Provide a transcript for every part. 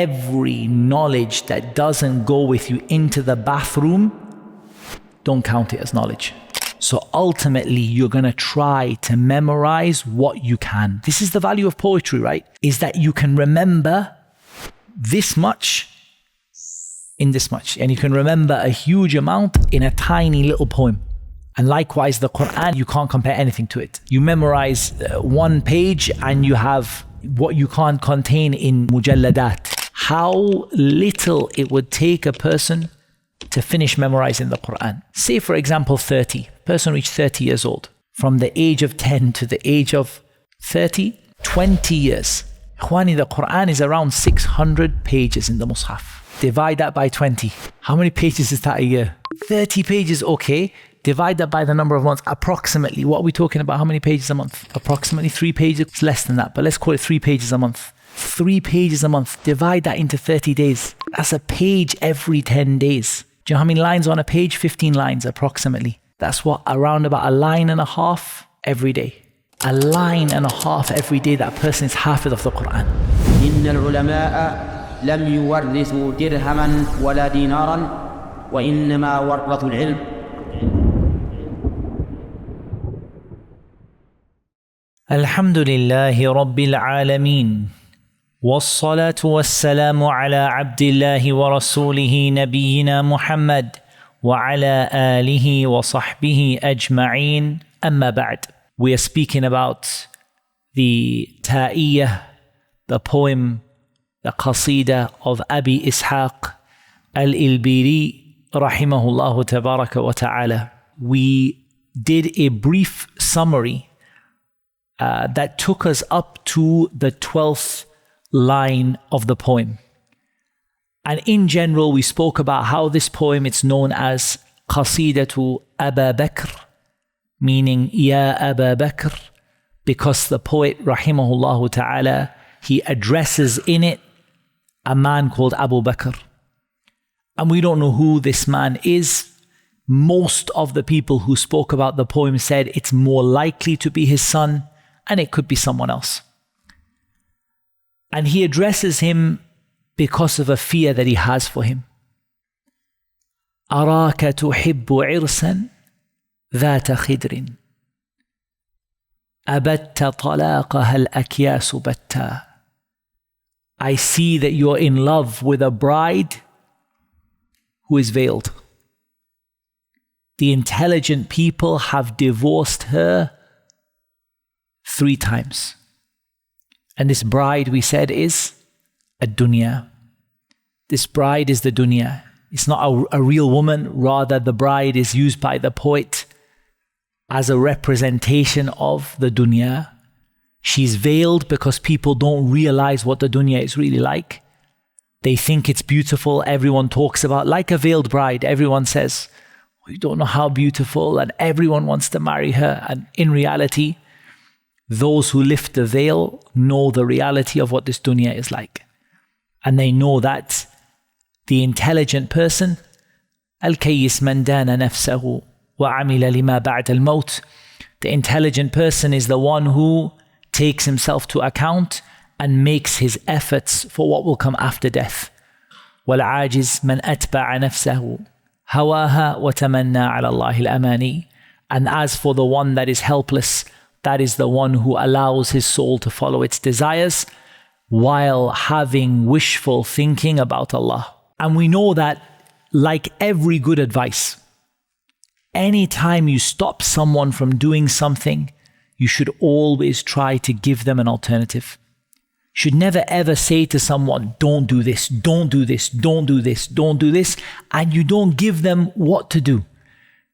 every knowledge that doesn't go with you into the bathroom, don't count it as knowledge. So ultimately, you're going to try to memorize what you can. This is the value of poetry, right? Is that you can remember this much in this much. And you can remember a huge amount in a tiny little poem. And likewise, the Qur'an, you can't compare anything to it. You memorize one page and you have what you can't contain in mujalladat. How little it would take a person to finish memorizing the Qur'an. Say, for example, 30. Person reached 30 years old. From the age of 10 to the age of 30, 20 years. Ikhwani, the Qur'an is around 600 pages in the Mus'haf. Divide that by 20. How many pages is that a year? 30 pages, okay. Divide that by the number of months. Approximately, what are we talking about? How many pages a month? Approximately 3 pages. It's less than that, but let's call it 3 pages a month. 3 pages a month. Divide that into 30 days. That's a page every 10 days. Do you know how many lines on a page? 15 lines approximately. That's what, around about a line and a half every day. A line and a half every day that person is hafidh of the Qur'an. إن العلماء لم يورثوا درهما ولا دينارا وإنما ورثوا العلم. الحمد لله رب العالمين والصلاة والسلام على عبد الله ورسوله نبينا محمد وعلى آله وصحبه أجمعين أما بعد. We are speaking about the ta'iyah, the poem, the qasida of Abi Ishaq Al-Ilbiri rahimahullah tabaraka wa ta'ala. We did a brief summary that took us up to the 12th line of the poem. And in general, we spoke about how this poem is known as Qasidatu Aba Bakr, meaning Ya Aba Bakr, because the poet, rahimahullah ta'ala, he addresses in it a man called Abu Bakr. And we don't know who this man is. Most of the people who spoke about the poem said it's more likely to be his son, and it could be someone else. And he addresses him because of a fear that he has for him. أراك تحب عرسا ذات خدر أبت طلاقها الأكياس بتا. I see that you're in love with a bride who is veiled. The intelligent people have divorced her 3 times. And this bride, we said, is a dunya. This bride is the dunya. It's not a real woman. Rather, the bride is used by the poet as a representation of the dunya. She's veiled because people don't realize what the dunya is really like. They think it's beautiful. Everyone talks about, like a veiled bride. Everyone says, you don't know how beautiful, and everyone wants to marry her. And in reality, those who lift the veil know the reality of what this dunya is like. And they know that the intelligent person, al-kayyis man dana nafsahu wa amila lima ba'da al-maut, the intelligent person is the one who takes himself to account and makes his efforts for what will come after death. وَالْعَاجِزْ مَنْ أَتْبَعَ نَفْسَهُ هَوَاهَا وَتَمَنَّى عَلَى اللَّهِ الْأَمَانِي. And as for the one that is helpless, that is the one who allows his soul to follow its desires while having wishful thinking about Allah. And we know that, like every good advice, anytime you stop someone from doing something, you should always try to give them an alternative. You should never ever say to someone, don't do this, don't do this, don't do this, don't do this, and you don't give them what to do.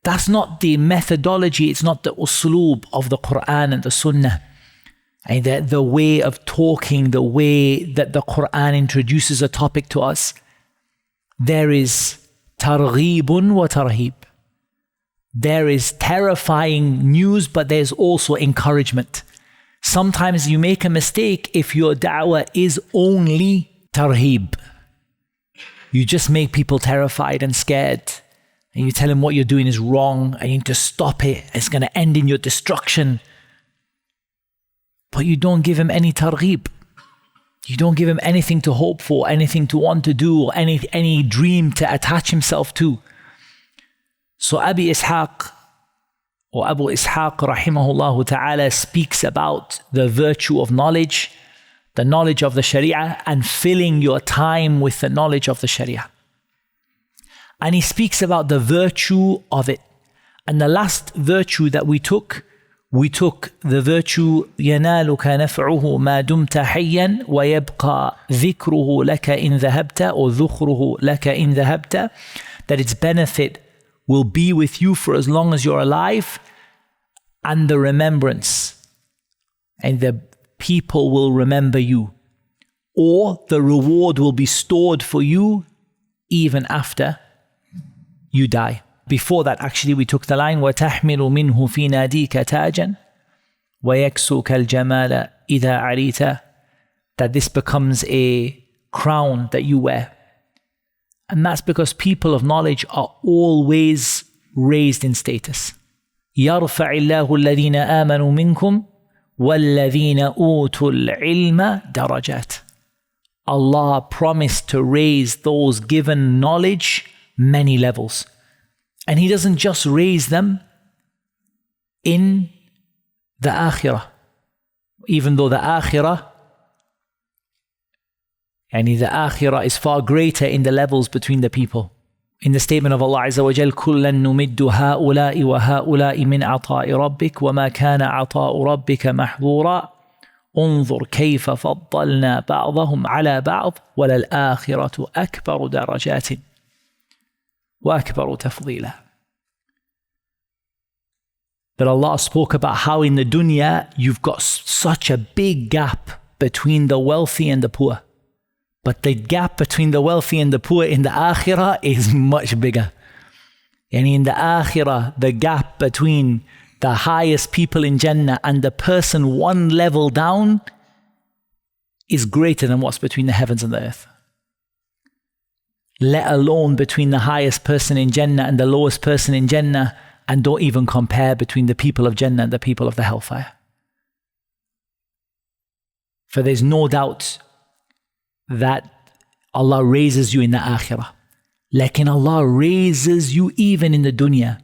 That's not the methodology, it's not the usloob of the Qur'an and the Sunnah. And the way of talking, the way that the Qur'an introduces a topic to us, there is targheebun wa tarheeb. There is terrifying news, but there's also encouragement. Sometimes you make a mistake if your da'wah is only tarheeb. You just make people terrified and scared. And you tell them what you're doing is wrong, and you need to stop it. It's going to end in your destruction. But you don't give him any targheeb. You don't give him anything to hope for, anything to want to do, or any dream to attach himself to. So Abu Ishaq rahimahullah ta'ala speaks about the virtue of knowledge, the knowledge of the Sharia, and filling your time with the knowledge of the Sharia. And he speaks about the virtue of it. And the last virtue that we took the virtue يَنَالُكَ نَفْعُهُ مَا دُمْتَ حَيًّا وَيَبْقَى ذِكْرُهُ لَكَ إِنْ ذَهَبْتَ or ذُخْرُهُ لَكَ إِنْ ذَهَبْتَ, that its benefit will be with you for as long as you're alive, and the remembrance, and the people will remember you, or the reward will be stored for you even after you die. Before that, actually, we took the line وَتَحْمِلُ مِنْهُ فِي نَادِيكَ تَاجًا وَيَكْسُكَ الْجَمَالَ إِذَا عَرِيتَ, that this becomes a crown that you wear. And that's because people of knowledge are always raised in status. يَرْفَعِ اللَّهُ الَّذِينَ آمَنُوا مِنْكُمْ وَالَّذِينَ أُوتُوا الْعِلْمَ دَرَجَاتٍ. Allah promised to raise those given knowledge many levels. And He doesn't just raise them in the Akhirah, even though the Akhirah is far greater in the levels between the people. In the statement of Allah Azza wa Jal, كُلًّا نُمِدُّ هَؤُلَاءِ وَهَؤُلَاءِ مِنْ عَطَاءِ رَبِّكَ وَمَا كَانَ عَطَاءُ رَبِّكَ مَحْظُورًا انظر كيف فضلنا بعضهم على بعض وللآخرة أكبر درجات وأكبر تفضيلا. But Allah spoke about how in the dunya you've got such a big gap between the wealthy and the poor. But the gap between the wealthy and the poor in the Akhirah is much bigger. And in the Akhirah, the gap between the highest people in Jannah and the person one level down is greater than what's between the heavens and the earth. Let alone between the highest person in Jannah and the lowest person in Jannah, and don't even compare between the people of Jannah and the people of the hellfire. For there's no doubt that Allah raises you in the Akhirah. Lakin Allah raises you even in the dunya.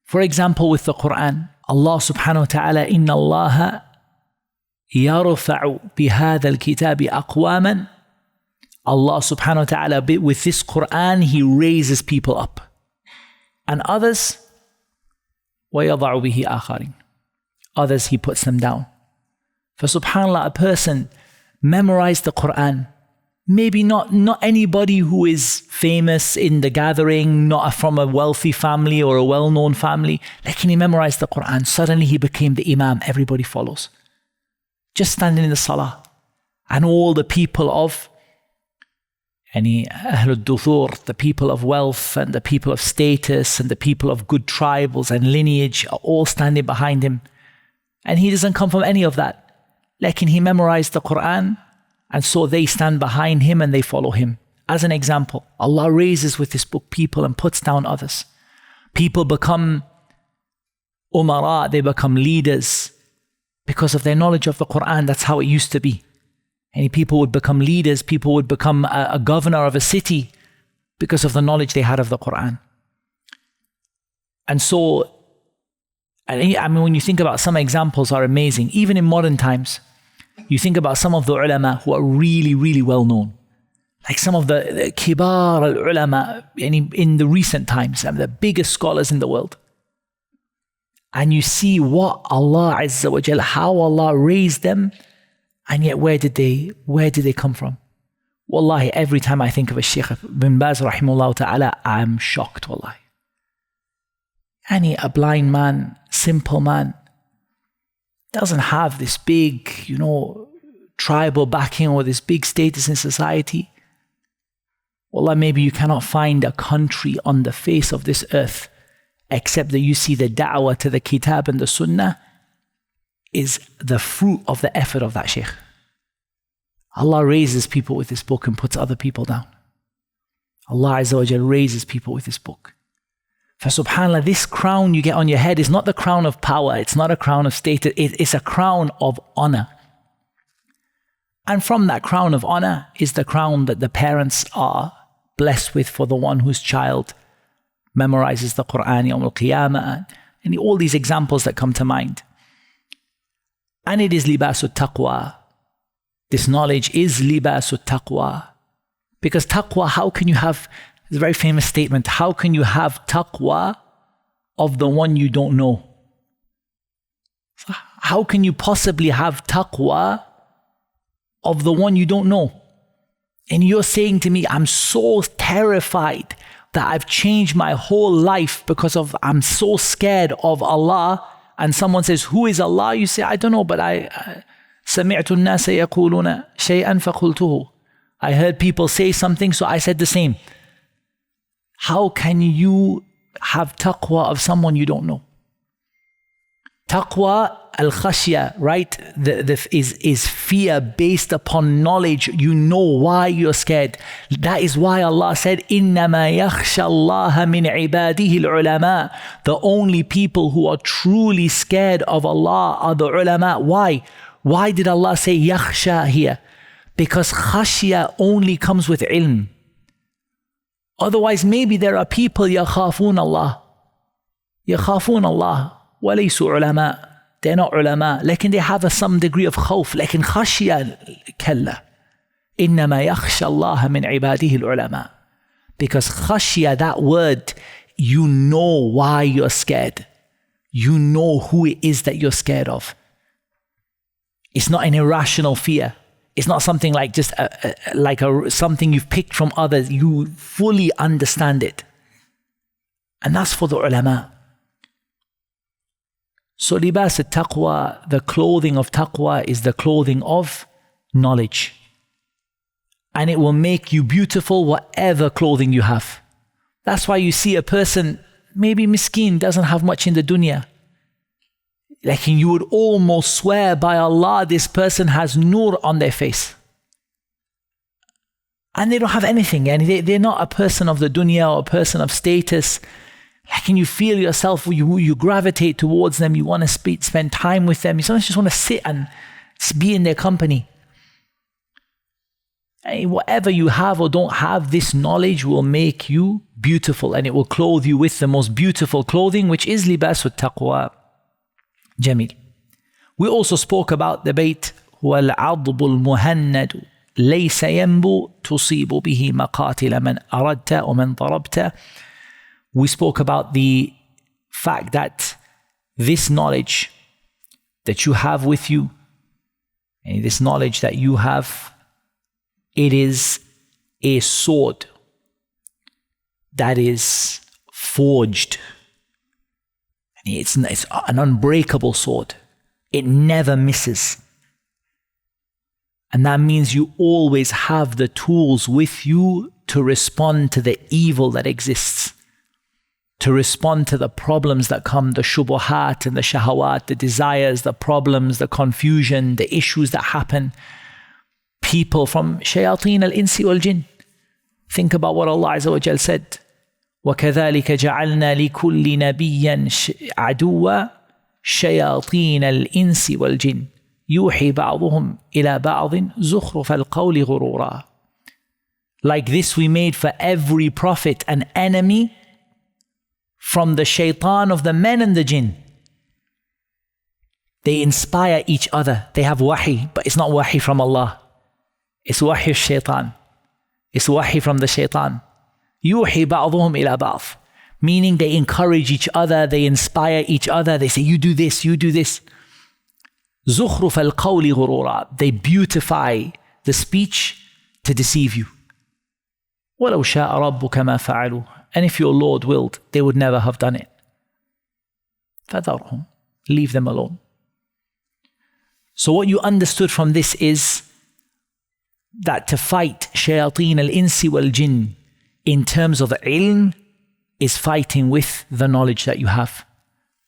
For example, with the Qur'an, Allah subhanahu wa ta'ala, إِنَّ اللَّهَ يَرْفَعُ بِهَذَا الْكِتَابِ أَقْوَامًا. Allah subhanahu wa ta'ala, with this Qur'an, He raises people up. And others, وَيَضَعُ بِهِ آخَرِينَ. Others, He puts them down. For subhanAllah, a person memorized the Qur'an. Maybe not anybody who is famous in the gathering, not from a wealthy family or a well-known family. Like he memorized the Qur'an. Suddenly he became the Imam. Everybody follows. Just standing in the Salah. And all the people of Ahlul Duthur, the people of wealth and the people of status and the people of good tribals and lineage are all standing behind him. And he doesn't come from any of that. Like he memorized the Qur'an. And so they stand behind him and they follow him. As an example, Allah raises with this book people and puts down others. People become umara, they become leaders because of their knowledge of the Qur'an. That's how it used to be. And people would become leaders, people would become a governor of a city because of the knowledge they had of the Qur'an. And so, I mean, when you think about some examples are amazing, even in modern times. You think about some of the ulama who are really, really well known. Like some of the kibar al-ulama in the recent times, the biggest scholars in the world. And you see what Allah Azza wa Jal, how Allah raised them, and yet where did they come from? Wallahi, every time I think of a Shaykh bin Baz rahimahullah ta'ala, I'm shocked, wallahi. A blind man, simple man, doesn't have this big, tribal backing or this big status in society. Wallah, maybe you cannot find a country on the face of this earth except that you see the da'wah to the kitab and the sunnah is the fruit of the effort of that shaykh. Allah raises people with this book and puts other people down. Allah Azza wa Jal raises people with this book. For subhanAllah, this crown you get on your head is not the crown of power. It's not a crown of status. It's a crown of honor. And from that crown of honor is the crown that the parents are blessed with for the one whose child memorizes the Qur'an Yawm al-Qiyamah, and all these examples that come to mind. And it is libasul taqwa. This knowledge is libasul taqwa. Because taqwa, how can you have, it's a very famous statement, how can you have taqwa of the one you don't know? So how can you possibly have taqwa of the one you don't know? And you're saying to me, I'm so terrified that I've changed my whole life because of, I'm so scared of Allah. And someone says, who is Allah? You say, I don't know, but I سمعت الناس يقولون شيئا فقلته. I heard people say something, so I said the same. How can you have taqwa of someone you don't know? Taqwa al-khashya, right? Is fear based upon knowledge. You know why you're scared. That is why Allah said, إِنَّمَا يَخْشَى اللَّهَ مِنْ عِبَادِهِ الْعُلَمَاءِ. The only people who are truly scared of Allah are the ulama. Why? Why did Allah say yakhsha here? Because khashya only comes with ilm. Otherwise, maybe there are people yakhafun Allah. Yakhafun Allah. وَلَيْسُوا عُلَمَاء. They're not ulama. Lekin they have some degree of khawf. Lekin khashya kalla. إِنَّمَا يَخْشَى اللَّهَ مِنْ عِبَادِهِ الْعُلَمَاءِ. Because khashya, that word, you know why you're scared. You know who it is that you're scared of. It's not an irrational fear. It's not something like just something you've picked from others. You fully understand it. And that's for the ulama. So libas al-taqwa, the clothing of taqwa, is the clothing of knowledge. And it will make you beautiful whatever clothing you have. That's why you see a person, maybe miskeen, doesn't have much in the dunya. Like you would almost swear by Allah, this person has nur on their face. And they don't have anything. And they're not a person of the dunya or a person of status. Like, and you feel yourself, you gravitate towards them, you want to spend time with them, you sometimes just want to sit and be in their company. And whatever you have or don't have, this knowledge will make you beautiful, and it will clothe you with the most beautiful clothing, which is libas al-taqwa. Jamil. We also spoke about the bayt, وَالْعَضْبُ الْمُهَنَّدُ لَيْسَ يَنْبُ تُصِيبُ بِهِ مَقَاتِلَ مَنْ أَرَدْتَ وَمَنْ ضَرَبْتَ. We spoke about the fact that this knowledge that you have with you, and this knowledge that you have, it is a sword that is forged. It's an unbreakable sword. It never misses. And that means you always have the tools with you to respond to the evil that exists, to respond to the problems that come, the shubuhat and the shahawat, the desires, the problems, the confusion, the issues that happen. People from shayateen al-insi wal-jinn. Think about what Allah Azza wa Jal said. وَكَذَلِكَ جَعَلْنَا لِكُلِّ نَبِيًّا عَدُوًّا شَيَاطِينَ الْإِنسِ وَالْجِنِّ يُوحِي بَعْضُهُمْ إِلَى بَعْضٍ زُخْرُفَ الْقَوْلِ غُرُورًا. Like this, we made for every prophet an enemy from the shaitan of the men and the jinn. They inspire each other. They have wahi, but it's not wahi from Allah. It's wahi shaitan. It's wahi from the shaitan. يُوحِي بَعْضُهُمْ إِلَى بَعْضٍ. Meaning they encourage each other, they inspire each other, they say, you do this, you do this. زُخْرُفَ الْقَوْلِ غُرُورًا. They beautify the speech to deceive you. وَلَوْ شَاءَ رَبُّكَ مَا فَعَلُوا. And if your Lord willed, they would never have done it. فَذَرْهُمْ. Leave them alone. So what you understood from this is that to fight shayateen al-insi wal-jinn in terms of ilm is fighting with the knowledge that you have.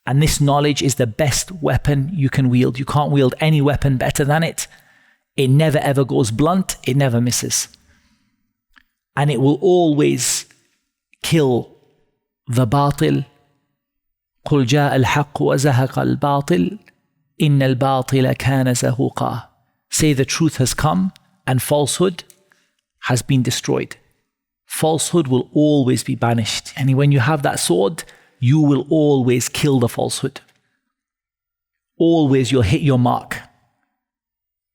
And this knowledge is the best weapon you can wield. You can't wield any weapon better than it. It never ever goes blunt. It never misses. And it will always kill the batil. قُلْ جَاءَ الْحَقُّ وَزَهَقَ الْبَاطِلِ إِنَّ الْبَاطِلَ كَانَ زَهُوقًا. say the truth has come and falsehood has been destroyed. Falsehood will always be banished. And when you have that sword, you will always kill the falsehood. Always you'll hit your mark.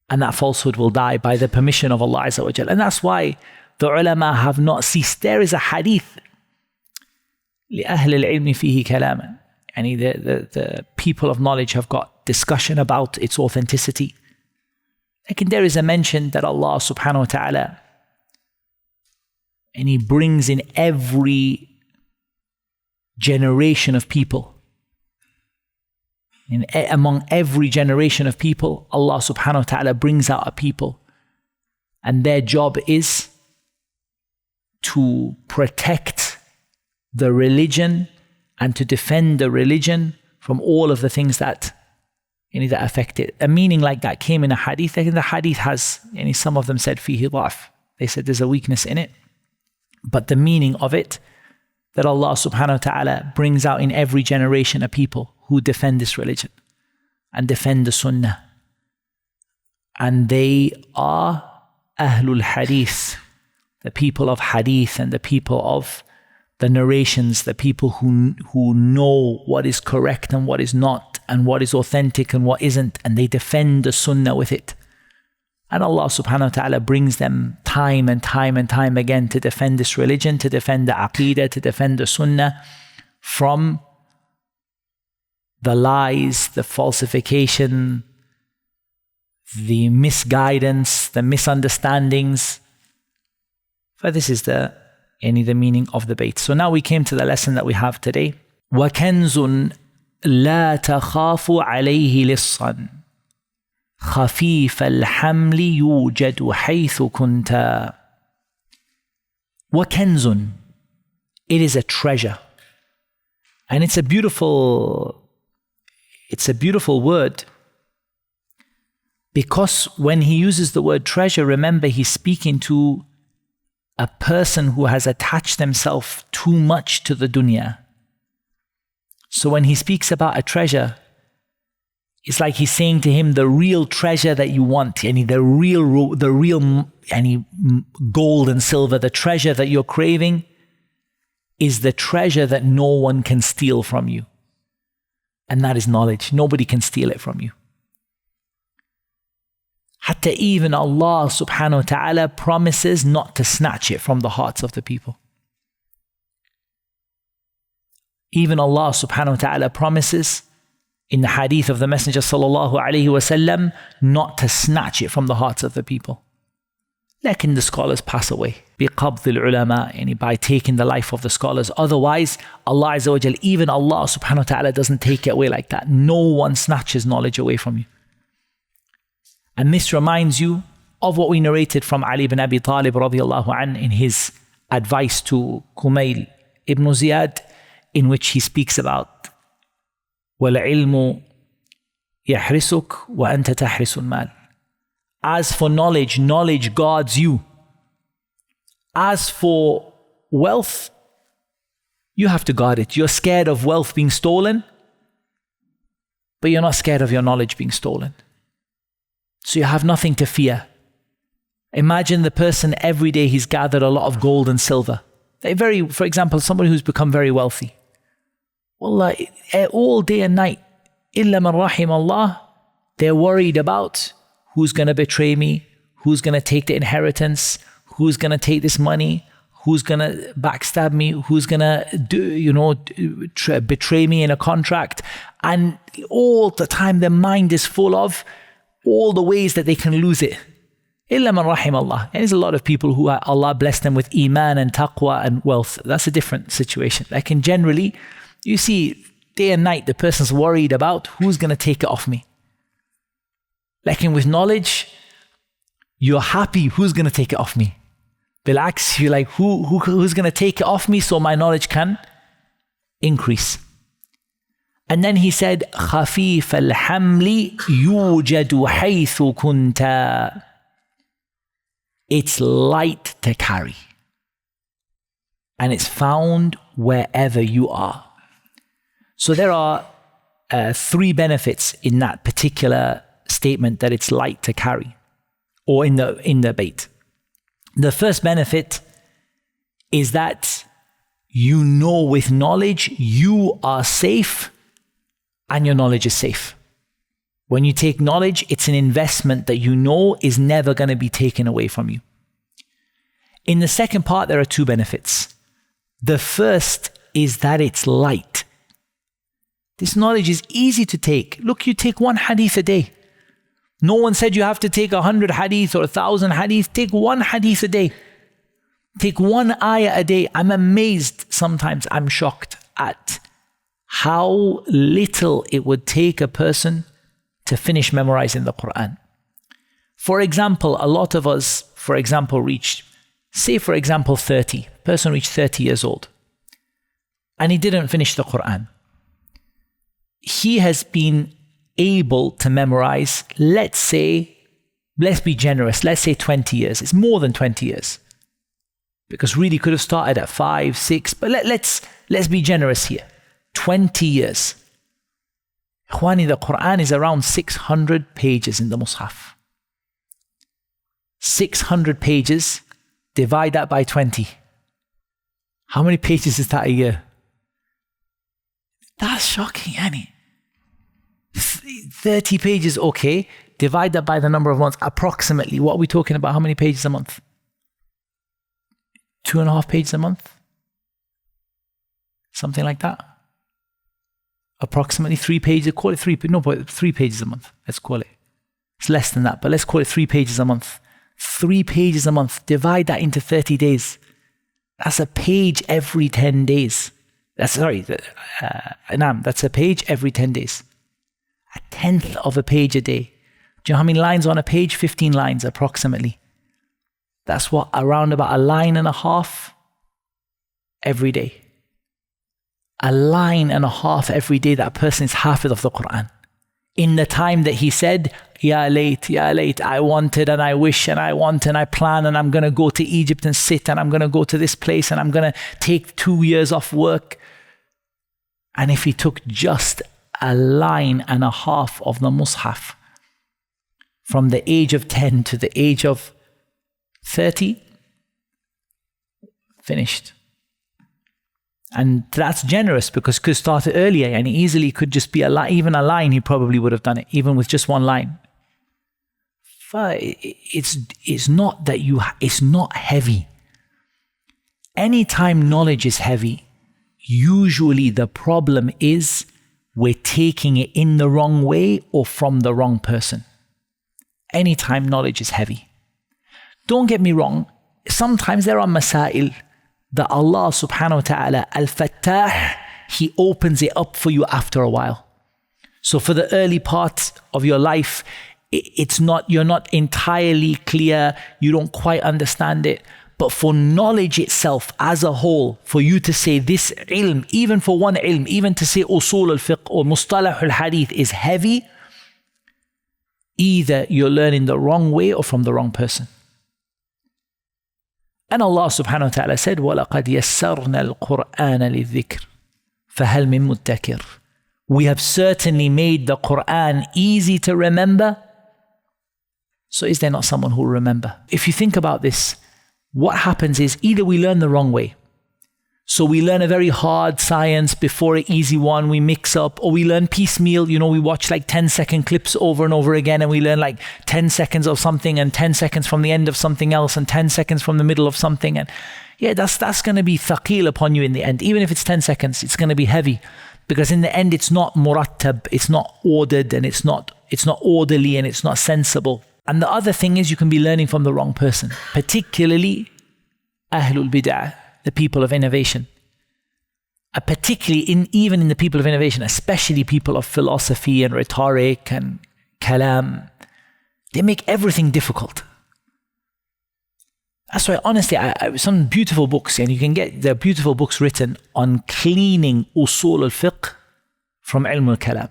And that falsehood will die by the permission of Allah Azza wa Jal. And that's why the ulama have not ceased. There is a hadith, لأهل العلم فيه كلاما. And the people of knowledge have got discussion about its authenticity. Like, there is a mention that Allah subhanahu wa ta'ala, and He brings in every generation of people. Among every generation of people, Allah subhanahu wa ta'ala brings out a people. And their job is to protect the religion and to defend the religion from all of the things that affect it. A meaning like that came in a hadith. The hadith has, some of them said fihi dha'f. They said there's a weakness in it. But the meaning of it, that Allah subhanahu wa ta'ala brings out in every generation a people who defend this religion and defend the sunnah. And they are Ahlul Hadith, the people of hadith and the people of the narrations, the people who know what is correct and what is not, and what is authentic and what isn't, and they defend the sunnah with it. And Allah subhanahu wa ta'ala brings them time and time and time again to defend this religion, to defend the aqeedah, to defend the sunnah from the lies, the falsification, the misguidance, the misunderstandings. So this is the meaning of the bayt. So now we came to the lesson that we have today. وَكَنْزٌ لَا تَخَافُ عَلَيْهِ لِصًّا خَفِيفَ الْحَمْلِ يُوجَدُ حَيْثُ كُنْتَ. وَكَنْزٌ, it is a treasure. And it's a beautiful word, because when he uses the word treasure, remember he's speaking to a person who has attached themselves too much to the dunya. So when he speaks about a treasure, it's like he's saying to him, the real treasure that you want, the real gold and silver, the treasure that you're craving is the treasure that no one can steal from you. And that is knowledge. Nobody can steal it from you. Hatta even Allah subhanahu wa ta'ala promises not to snatch it from the hearts of the people. Even Allah subhanahu wa ta'ala promises in the hadith of the Messenger sallallahu alayhi wasallam not to snatch it from the hearts of the people. Lakin the scholars pass away. بِقَبْضِ الْعُلَمَاء, by taking the life of the scholars. Otherwise, Allah Azza wa Jal, even Allah subhanahu wa ta'ala doesn't take it away like that. No one snatches knowledge away from you. And this reminds you of what we narrated from Ali ibn Abi Talib radiallahu an in his advice to Kumail ibn Ziyad, in which he speaks about وَالْعِلْمُ يَحْرِسُكَ وَأَنْتَ تَحْرِسُ الْمَالِ. As for knowledge, knowledge guards you. As for wealth, you have to guard it. You're scared of wealth being stolen, but you're not scared of your knowledge being stolen. So you have nothing to fear. Imagine the person every day he's gathered a lot of gold and silver. For example, somebody who's become very wealthy. Wallah, all day and night, إِلَّا مَنْ رَحِمَ اللَّهِ, they're worried about who's going to betray me, who's going to take the inheritance, who's going to take this money, who's going to backstab me, who's going to betray me in a contract. And all the time their mind is full of all the ways that they can lose it. إِلَّا مَنْ رَحِمَ اللَّهِ. And there's a lot of people who Allah blessed them with iman and taqwa and wealth. That's a different situation. Like, in generally, you see day and night the person's worried about who's going to take it off me. Like, with knowledge, you're happy who's going to take it off me. Bilaks, you're like, who's going to take it off me so my knowledge can increase. And then he said, خَفِيفَ الْحَمْلِ يُوجَدُ حَيْثُ كُنْتَ. It's light to carry. And it's found wherever you are. So there are 3 benefits in that particular statement, that it's light to carry. or in the bait. The first benefit is that you know with knowledge you are safe and your knowledge is safe. When you take knowledge, it's an investment that you know is never going to be taken away from you. In the second part, there are two benefits. The first is that it's light. This knowledge is easy to take. Look, you take one hadith a day. No one said you have to take 100 hadith or 1,000 hadith. Take one hadith a day. Take one ayah a day. I'm amazed sometimes, I'm shocked at how little it would take a person to finish memorizing the Qur'an. For example, a lot of us, reached, say for example 30. Person reached 30 years old and he didn't finish the Qur'an. He has been able to memorize, let's be generous, let's say 20 years. It's more than 20 years. Because really could have started at 5, 6, but let's be generous here. 20 years. Ikhwani, the Qur'an is around 600 pages in the Mus'haf. 600 pages, divide that by 20. How many pages is that a year? That's shocking, Annie. 30 pages, okay. Divide that by the number of months. Approximately, what are we talking about? How many pages a month? 2.5 pages a month? Something like that. Approximately 3 pages. Call it 3 pages a month. Let's call it. It's less than that, but let's call it 3 pages a month. 3 pages a month. Divide that into 30 days. That's a page every 10 days. That's a page every 10 days. 1/10 of a page a day. Do you know how many lines on a page? 15 lines approximately. That's what, around about 1.5 lines every day. 1.5 lines every day that a person is hafidh of the Qur'an. In the time that he said, Ya late, I wanted and I wish and I want and I plan and I'm going to go to Egypt and sit and I'm going to go to this place and I'm going to take 2 years off work. And if he took just 1.5 lines of the Mus'haf from the age of 10 to the age of 30, finished. And that's generous because could start it earlier and easily could just be even a line, he probably would have done it, even with just one line. But it's not heavy. Anytime knowledge is heavy, usually the problem is we're taking it in the wrong way or from the wrong person. Anytime knowledge is heavy. Don't get me wrong, sometimes there are masail that Allah subhanahu wa ta'ala, Al-Fattah, He opens it up for you after a while. So for the early part of your life, you're not entirely clear, you don't quite understand it. But for knowledge itself as a whole, for you to say this ilm, even for one ilm, even to say usul al-fiqh or mustalah al-hadith is heavy, either you're learning the wrong way or from the wrong person. And Allah subhanahu wa ta'ala said, وَلَقَدْ يَسَّرْنَا الْقُرْآنَ لِلذِّكْرِ فَهَلْ مِن مُدَّكِرٍ. We have certainly made the Qur'an easy to remember. So is there not someone who will remember? If you think about this, what happens is either we learn the wrong way. So we learn a very hard science before an easy one, we mix up, or we learn piecemeal, we watch like 10-second clips over and over again and we learn like 10 seconds of something and 10 seconds from the end of something else and 10 seconds from the middle of something. And yeah, that's going to be thaqeel upon you in the end. Even if it's 10 seconds, it's going to be heavy because in the end it's not murattab, it's not ordered and it's not orderly and it's not sensible. And the other thing is you can be learning from the wrong person, particularly Ahlul Bid'ah, the people of innovation. Particularly even in the people of innovation, especially people of philosophy and rhetoric and kalam, they make everything difficult. That's why, honestly, some beautiful books, and you can get the beautiful books written on cleaning usul al-fiqh from ilm al-kalam.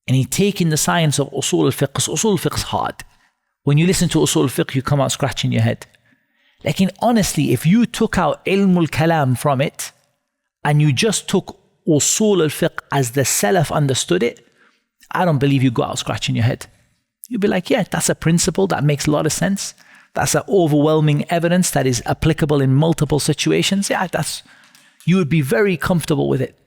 And he taking the science of usul al-fiqh, because usul al-fiqh is hard. When you listen to usul al-fiqh, you come out scratching your head. Like, honestly, if you took out ilm al-kalam from it, and you just took usul al-fiqh as the Salaf understood it, I don't believe you go out scratching your head. You'll be like, yeah, that's a principle that makes a lot of sense. That's an overwhelming evidence that is applicable in multiple situations. Yeah, you would be very comfortable with it.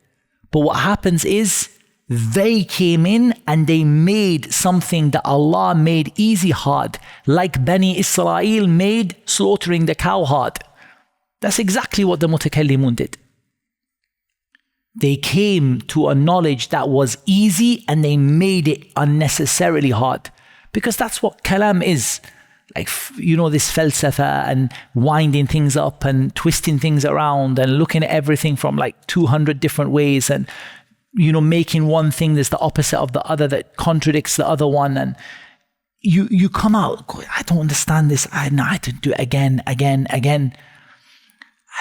But what happens is they came in and they made something that Allah made easy hard, like Bani Israel made slaughtering the cow hard. That's exactly what the Mutakallimun did. They came to a knowledge that was easy and they made it unnecessarily hard. Because that's what kalam is. Like, this falsafa and winding things up and twisting things around and looking at everything from like 200 different ways and, making one thing that's the opposite of the other that contradicts the other one. And you come out, I don't understand this. I have to do it again. And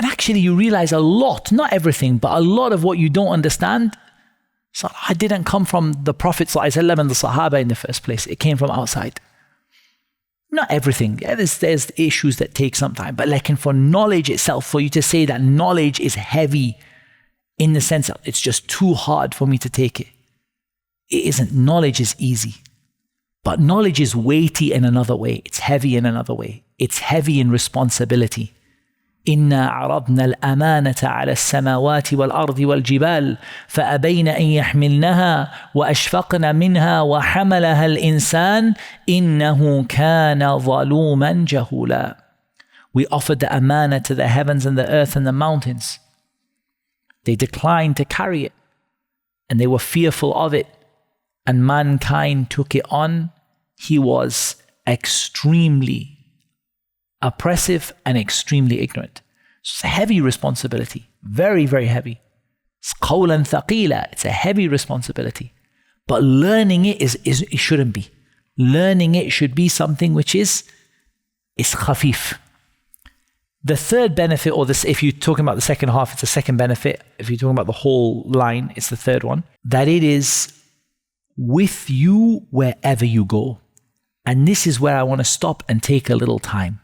actually you realize a lot, not everything, but a lot of what you don't understand, so I didn't come from the Prophet ﷺ and the Sahaba in the first place. It came from outside. Not everything. Yeah, there's issues that take some time. But like for knowledge itself, for you to say that knowledge is heavy in the sense that it's just too hard for me to take it. It isn't. Knowledge is easy. But knowledge is weighty in another way. It's heavy in another way. It's heavy in responsibility. إنا عرضنا الأمانة على السماوات والأرض والجبال فأبين أن يحملنها وأشفقن منها وحملها الإنسان إنه كان ظلوما جهولا. We offered the amana to the heavens and the earth and the mountains. They declined to carry it and they were fearful of it, and mankind took it on. He was extremely oppressive and extremely ignorant. It's a heavy responsibility, very, very heavy. It's qawlan thaqila. It's a heavy responsibility. But learning it it shouldn't be. Learning it should be something which is khafif. The third benefit, or this, if you're talking about the second half, it's the second benefit. If you're talking about the whole line, it's the third one. That it is with you wherever you go. And this is where I want to stop and take a little time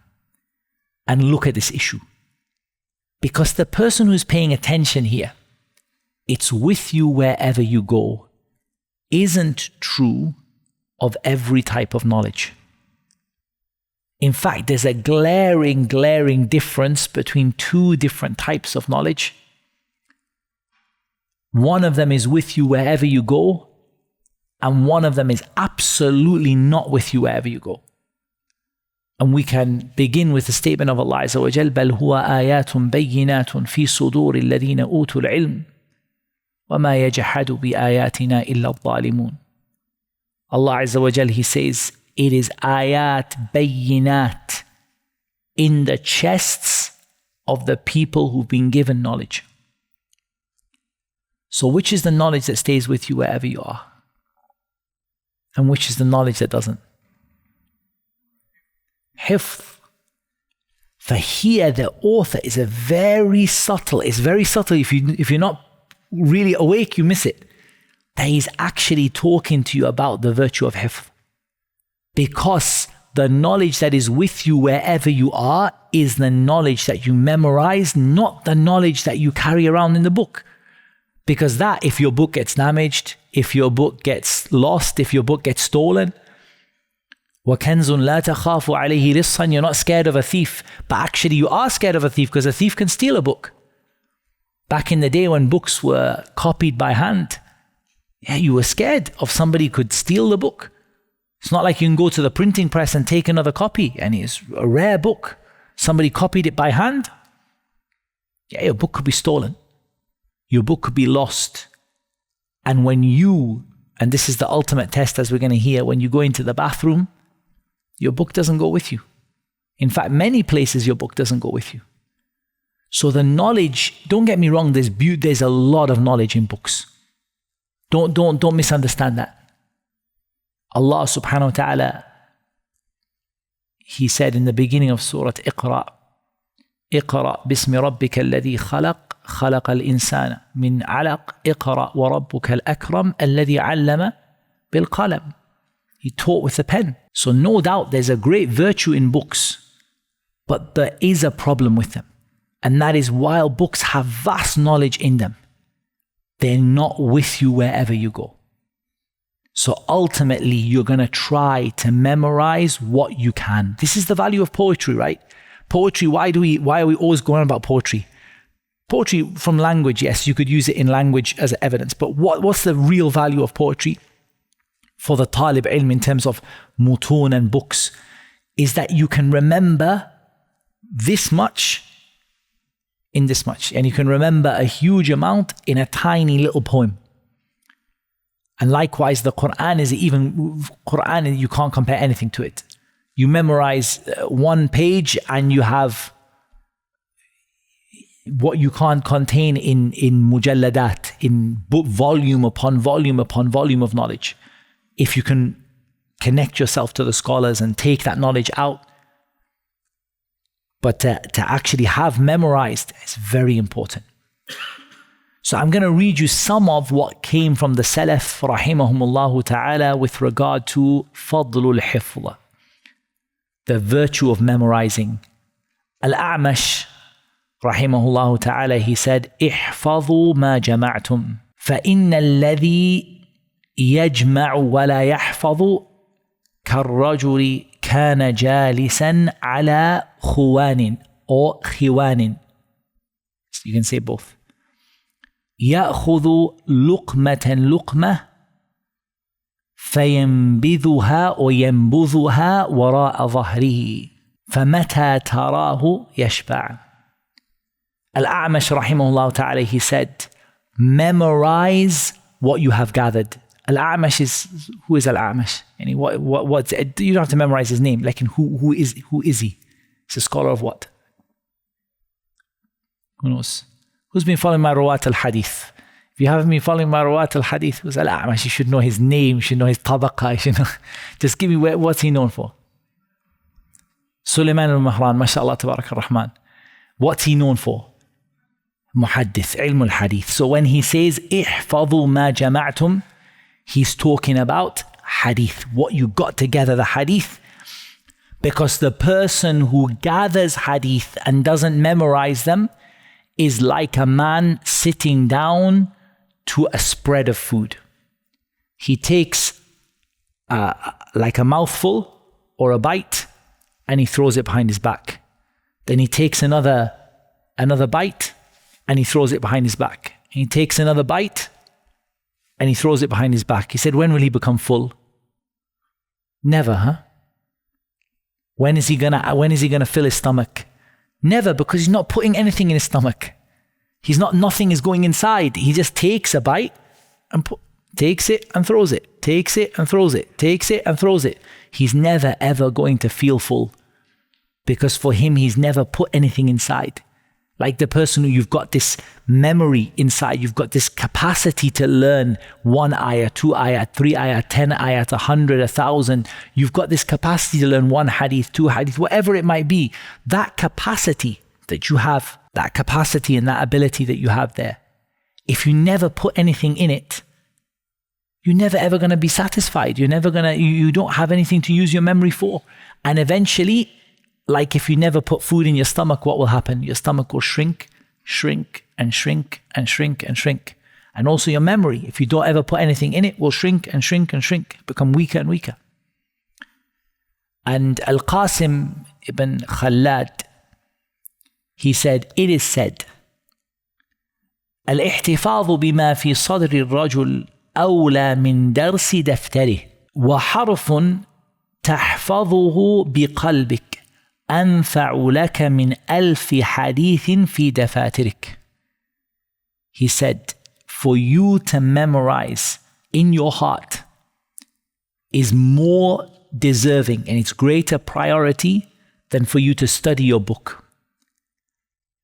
and look at this issue. Because the person who's paying attention here, it's with you wherever you go, isn't true of every type of knowledge. In fact, there's a glaring difference between two different types of knowledge. One of them is with you wherever you go, and one of them is absolutely not with you wherever you go. And we can begin with the statement of Allah Azza wa Jal, بَلْ هُوَ آيَاتٌ بَيِّنَاتٌ فِي صُدُورِ الَّذِينَ أُوتُوا الْعِلْمِ وَمَا يَجْحَدُ بِآيَاتِنَا إِلَّا الظَّالِمُونَ. Allah Azza wa Jal, He says, it is ayat, bayinat, in the chests of the people who've been given knowledge. So which is the knowledge that stays with you wherever you are? And which is the knowledge that doesn't? Hifdh. For here the author is very subtle. It's very subtle. If you're not really awake, you miss it. That he's actually talking to you about the virtue of hifdh. Because the knowledge that is with you wherever you are is the knowledge that you memorize, not the knowledge that you carry around in the book. Because that, if your book gets damaged, if your book gets lost, if your book gets stolen, وَكَنْزٌ لَا تَخَافُ عَلَيْهِ لِصًّا, you're not scared of a thief, but actually you are scared of a thief because a thief can steal a book. Back in the day when books were copied by hand, you were scared of somebody could steal the book. It's not like you can go to the printing press and take another copy, and it's a rare book. Somebody copied it by hand. Your book could be stolen. Your book could be lost. And when and this is the ultimate test as we're going to hear, when you go into the bathroom, your book doesn't go with you. In fact, many places your book doesn't go with you. So the knowledge, don't get me wrong, there's a lot of knowledge in books. Don't misunderstand that. Allah subhanahu wa ta'ala, He said in the beginning of Surah Iqra, اقرأ باسم ربك الذي خلق الإنسان من علق اقرأ وربك الأكرم الذي علم بالقلم. He taught with the pen. So no doubt there's a great virtue in books, but there is a problem with them. And that is, while books have vast knowledge in them, they're not with you wherever you go. So ultimately, you're going to try to memorize what you can. This is the value of poetry, right? Poetry, why are we always going on about poetry? Poetry from language, yes, you could use it in language as evidence, but what's the real value of poetry for the talib ilm in terms of mutun and books is that you can remember this much in this much, and you can remember a huge amount in a tiny little poem. And likewise, the Qur'an Qur'an, you can't compare anything to it. You memorize one page and you have what you can't contain in mujalladat, in book, volume upon volume upon volume of knowledge. If you can connect yourself to the scholars and take that knowledge out. But to actually have memorized is very important. So I'm going to read you some of what came from the Salaf, rahimahumullahu ta'ala, with regard to fadlul hifdh, the virtue of memorizing. Al-A'mash, rahimahullahu ta'ala, he said, احفظوا ما جمعتم فإن الذي يجمع ولا يحفظ كالرجل كان جالسا على خوان or خوان. You can say both. يأخذ لقمة لقمة فينبذها وينبذها وراء ظهره فمتى تراه يشبع. Al-A'mash rahimahullah ta'ala, he said, memorize what you have gathered. Al-A'mash is, who is Al-A'mash? You don't have to memorize his name. Like, who is he? He's a scholar of what? Who knows? Who's been following my Rawat al-Hadith? If you haven't been following my Rawat al-Hadith, who's Al-A'mash? You should know his name, you should know his tabaqa, you should know. Just give me what's he known for? Sulaiman al-Mahran, mashallah, tabarak ar-Rahman. What's he known for? Muhaddith, ilm al-Hadith. So when he says, احفظوا ما جمعتم, he's talking about hadith, what you got together, the hadith. Because the person who gathers hadith and doesn't memorize them is like a man sitting down to a spread of food. He takes like a mouthful or a bite and he throws it behind his back. Then he takes another bite and he throws it behind his back. He takes another bite and he throws it behind his back. He said, when will he become full? Never, huh? When is he gonna fill his stomach? Never, because he's not putting anything in his stomach. Nothing is going inside. He just takes a bite and takes it and throws it, takes it and throws it, takes it and throws it. He's never ever going to feel full because for him, he's never put anything inside. Like the person who you've got this memory inside, you've got this capacity to learn 1 ayah, 2 ayah, 3 ayah, 10 ayah, 100, 1,000. You've got this capacity to learn 1 hadith, 2 hadith, whatever it might be. That capacity that you have, that capacity and that ability that you have there, if you never put anything in it, you're never ever going to be satisfied. You don't have anything to use your memory for. And eventually, like if you never put food in your stomach, what will happen? Your stomach will shrink, shrink, and shrink, and shrink, and shrink. And also your memory, if you don't ever put anything in it, will shrink and shrink and shrink, become weaker and weaker. And Al-Qasim ibn Khalad, he said, it is said, الاحتفاظ بما في صدر الرجل أولى من درس دفتره وحرف تحفظه بقلبك أنفع لك من 1000 حديث في دفاترك. He said, for you to memorize in your heart is more deserving and it's greater priority than for you to study your book.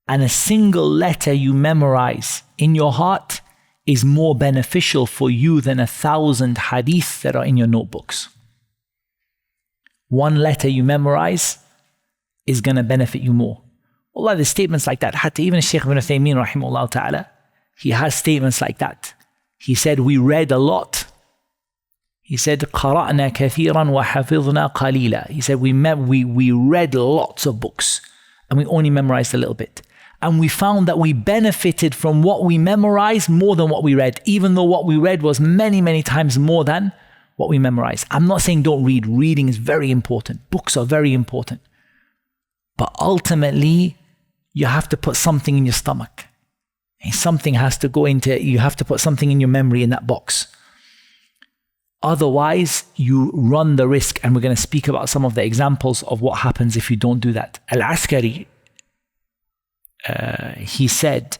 And a single letter you memorize in your heart is more beneficial for you than 1,000 hadith that are in your notebooks. One letter you memorize is going to benefit you more. Allah, there's statements like that. Hatta even Shaykh ibn Uthaymeen rahimahullah ta'ala, he has statements like that. He said, we read a lot. He said, قَرَأْنَا كَثِيرًا وَحَفِظْنَا قَلِيلًا. He said, we read lots of books and we only memorized a little bit. And we found that we benefited from what we memorized more than what we read, even though what we read was many, many times more than what we memorize. I'm not saying don't read. Reading is very important. Books are very important. But ultimately, you have to put something in your stomach. And something has to go into, you have to put something in your memory in that box. Otherwise, you run the risk, and we're going to speak about some of the examples of what happens if you don't do that. Al-Askari, he said,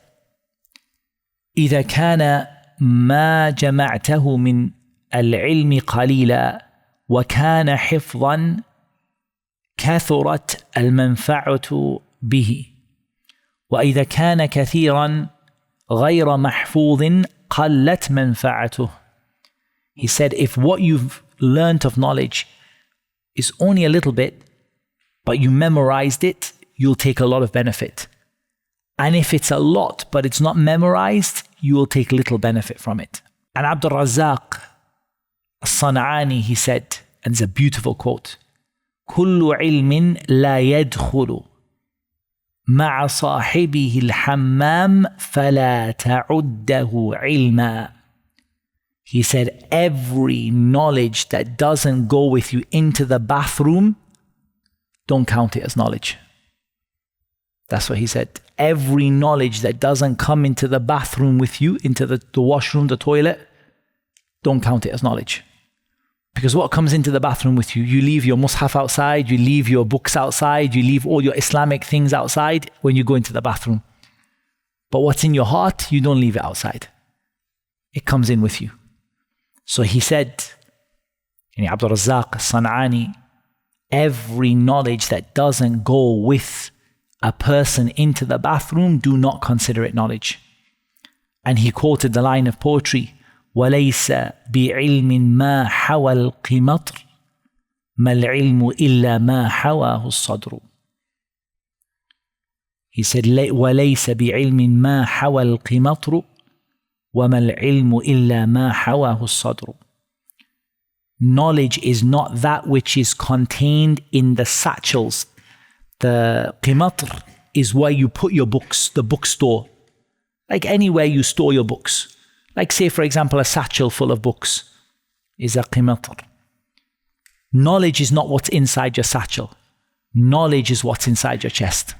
إذا كان ما جمعته من العلم قليلا وكان حفظا كثرت المنفعة به وإذا كان كثيرا غير محفوظ قلت منفعته. He said, if what you've learnt of knowledge is only a little bit, but you memorized it, you'll take a lot of benefit. And if it's a lot, but it's not memorized, you will take little benefit from it. And Abdul Razzaq As-San'ani, he said, and it's a beautiful quote, كل علم لا يدخل مع صاحبه الحمام فلا تعده علما. He said, every knowledge that doesn't go with you into the bathroom, don't count it as knowledge. That's what he said. Every knowledge that doesn't come into the bathroom with you, into the washroom, the toilet, don't count it as knowledge. Because what comes into the bathroom with you, you leave your mushaf outside, you leave your books outside, you leave all your Islamic things outside when you go into the bathroom. But what's in your heart, you don't leave it outside. It comes in with you. So he said, Abdul Razzaq As-San'ani, every knowledge that doesn't go with a person into the bathroom, do not consider it knowledge. And he quoted the line of poetry, وَلَيْسَ بِعِلْمٍ مَا حَوَى الْقِمَطْرِ مَا الْعِلْمُ إِلَّا مَا حَوَاهُ الصَّدْرُ. He said, وَلَيْسَ بِعِلْمٍ مَا حَوَى الْقِمَطْرُ وَمَا الْعِلْمُ إِلَّا مَا حَوَاهُ الصَّدْرُ. Knowledge is not that which is contained in the satchels. The qimatr is where you put your books, the bookstore. Like anywhere you store your books. Like say, for example, a satchel full of books is a qimatr. Knowledge is not what's inside your satchel. Knowledge is what's inside your chest.